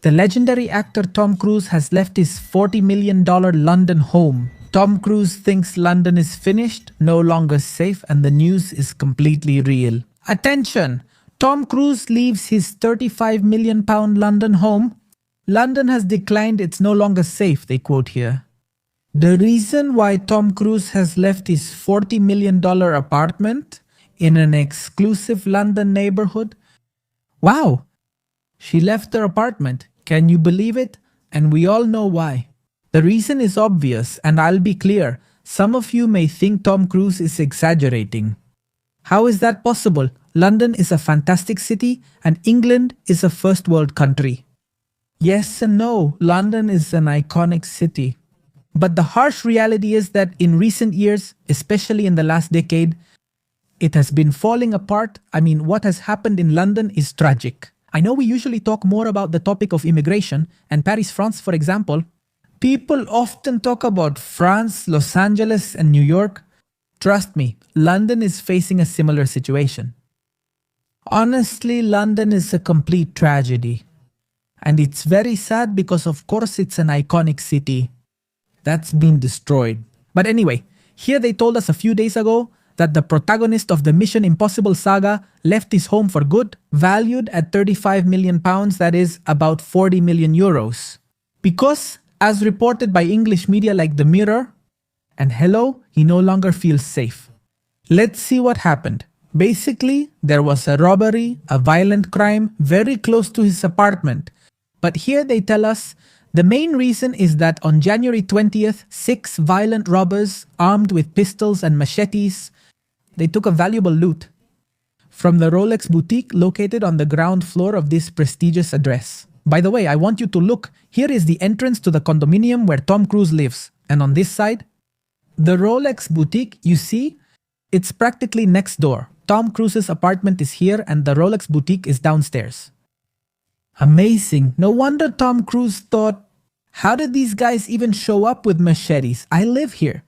The legendary actor Tom Cruise has left his $40 million London home. Tom Cruise thinks London is finished, no longer safe, and the news is completely real. Attention! Tom Cruise leaves his £35 million London home. London has declined, it's no longer safe, they quote here. The reason why Tom Cruise has left his $40 million apartment in an exclusive London neighborhood? Wow! She left her apartment. Can you believe it? And we all know why. The reason is obvious, and I'll be clear. Some of you may think Tom Cruise is exaggerating. How is that possible? London is a fantastic city, and England is a first world country. Yes and no, London is an iconic city. But the harsh reality is that in recent years, especially in the last decade, it has been falling apart. I mean, what has happened in London is tragic. I know we usually talk more about the topic of immigration and Paris, France, for example. People often talk about France, Los Angeles, and New York. Trust me, London is facing a similar situation. Honestly, London is a complete tragedy. And it's very sad because of course it's an iconic city that's been destroyed. But anyway, here they told us a few days ago that the protagonist of the Mission Impossible saga left his home for good, valued at £35 million, that is about 40 million euros. Because, as reported by English media like The Mirror and Hello, he no longer feels safe. Let's see what happened. Basically, there was a robbery, a violent crime, very close to his apartment. But here they tell us the main reason is that on January 20th, 6 violent robbers armed with pistols and machetes, they took a valuable loot from the Rolex boutique located on the ground floor of this prestigious address. By the way, I want you to look. Here is the entrance to the condominium where Tom Cruise lives. And on this side, the Rolex boutique, you see, it's practically next door. Tom Cruise's apartment is here and the Rolex boutique is downstairs. Amazing. No wonder Tom Cruise thought, how did these guys even show up with machetes? I live here.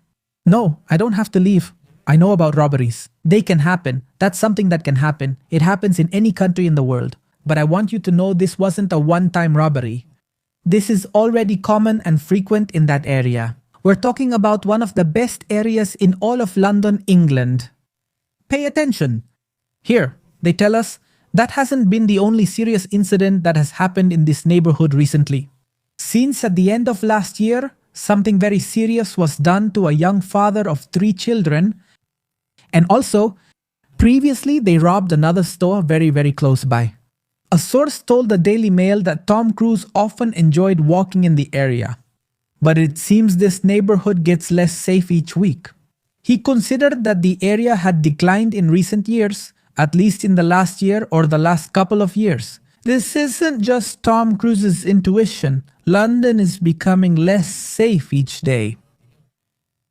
No, I don't have to leave. I know about robberies. They can happen. That's something that can happen. It happens in any country in the world. But I want you to know this wasn't a one-time robbery. This is already common and frequent in that area. We're talking about one of the best areas in all of London, England. Pay attention. Here, they tell us, that hasn't been the only serious incident that has happened in this neighborhood recently. Since at the end of last year, something very serious was done to a young father of 3 children. And also, previously they robbed another store very close by. A source told the Daily Mail that Tom Cruise often enjoyed walking in the area. But it seems this neighborhood gets less safe each week. He considered that the area had declined in recent years, at least in the last year or the last couple of years. This isn't just Tom Cruise's intuition. London is becoming less safe each day.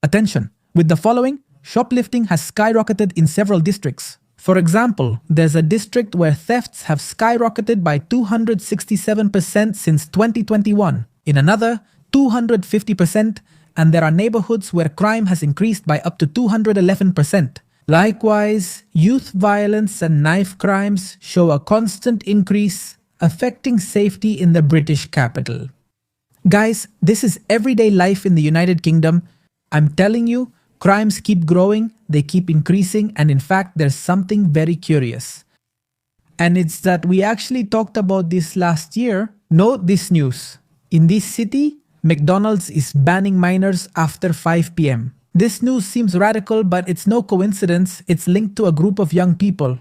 Attention! With the following, shoplifting has skyrocketed in several districts. For example, there's a district where thefts have skyrocketed by 267% since 2021. In another, 250%, and there are neighborhoods where crime has increased by up to 211%. Likewise, youth violence and knife crimes show a constant increase, affecting safety in the British capital. Guys, this is everyday life in the United Kingdom. I'm telling you, crimes keep growing, they keep increasing, and in fact, there's something very curious. And it's that we actually talked about this last year. Note this news. In this city, McDonald's is banning minors after 5 p.m. This news seems radical, but it's no coincidence. It's linked to a group of young people.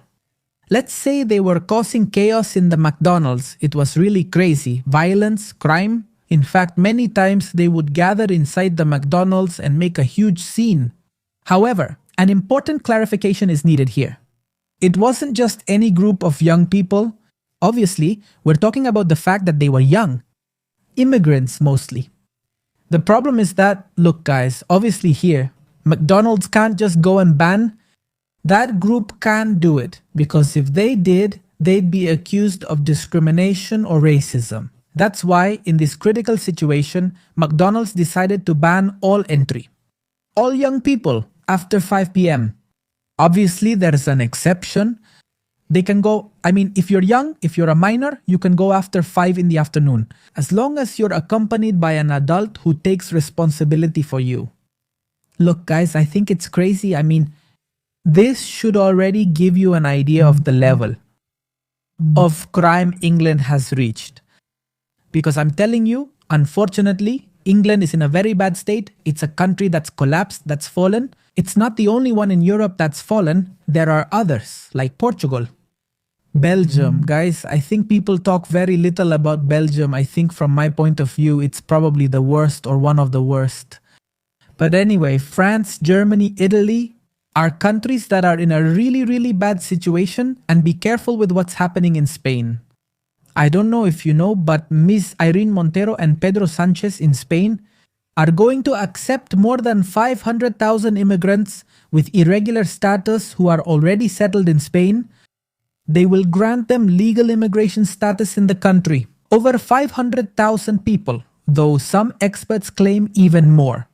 Let's say they were causing chaos in the McDonald's. It was really crazy. Violence, crime. In fact, many times they would gather inside the McDonald's and make a huge scene. However, an important clarification is needed here. It wasn't just any group of young people. Obviously, we're talking about the fact that they were young. Immigrants mostly. The problem is that, look guys, obviously here, McDonald's can't just go and ban. That group can't do it, because if they did, they'd be accused of discrimination or racism. That's why, in this critical situation, McDonald's decided to ban all entry. All young people after 5 p.m. Obviously, there is an exception. They can go, I mean, if you're young, if you're a minor, you can go after 5 in the afternoon, as long as you're accompanied by an adult who takes responsibility for you. Look, guys, I think it's crazy. I mean, this should already give you an idea of the level of crime England has reached. Because I'm telling you, unfortunately, England is in a very bad state. It's a country that's collapsed, that's fallen. It's not the only one in Europe that's fallen. There are others, like Portugal. Belgium, guys, I think people talk very little about Belgium. I think from my point of view, it's probably the worst or one of the worst. But anyway, France, Germany, Italy are countries that are in a really, really bad situation, and be careful with what's happening in Spain. I don't know if you know, but Ms. Irene Montero and Pedro Sanchez in Spain are going to accept more than 500,000 immigrants with irregular status who are already settled in Spain. They will grant them legal immigration status in the country. Over 500,000 people, though some experts claim even more.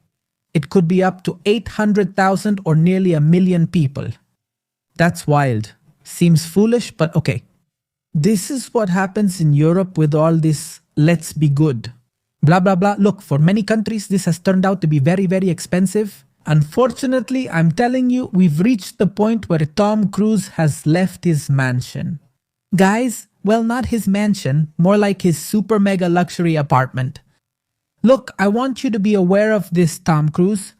It could be up to 800,000 or nearly 1 million people. That's wild. Seems foolish, but okay. This is what happens in Europe with all this let's be good. Blah, blah, blah. Look, for many countries, this has turned out to be very, very expensive. Unfortunately, I'm telling you, we've reached the point where Tom Cruise has left his mansion. Guys, well, not his mansion, more like his super mega luxury apartment. Look, I want you to be aware of this. Tom Cruise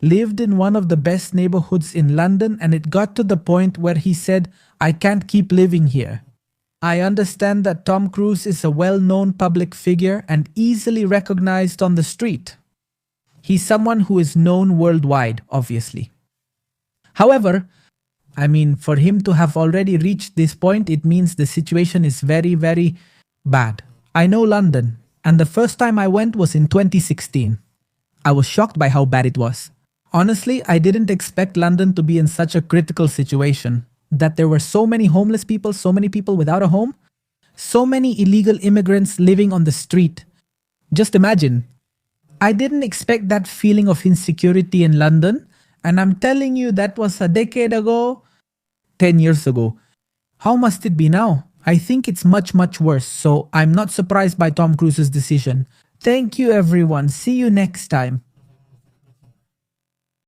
lived in one of the best neighborhoods in London, and it got to the point where he said, I can't keep living here. I understand that Tom Cruise is a well-known public figure and easily recognized on the street. He's someone who is known worldwide, obviously. However, I mean, for him to have already reached this point, it means the situation is very, very bad. I know London, and the first time I went was in 2016. I was shocked by how bad it was. Honestly, I didn't expect London to be in such a critical situation. That there were so many homeless people, so many people without a home, so many illegal immigrants living on the street. Just imagine. I didn't expect that feeling of insecurity in London, and I'm telling you that was a decade ago, 10 years ago. How must it be now? I think it's much, much worse, so I'm not surprised by Tom Cruise's decision. Thank you everyone, see you next time.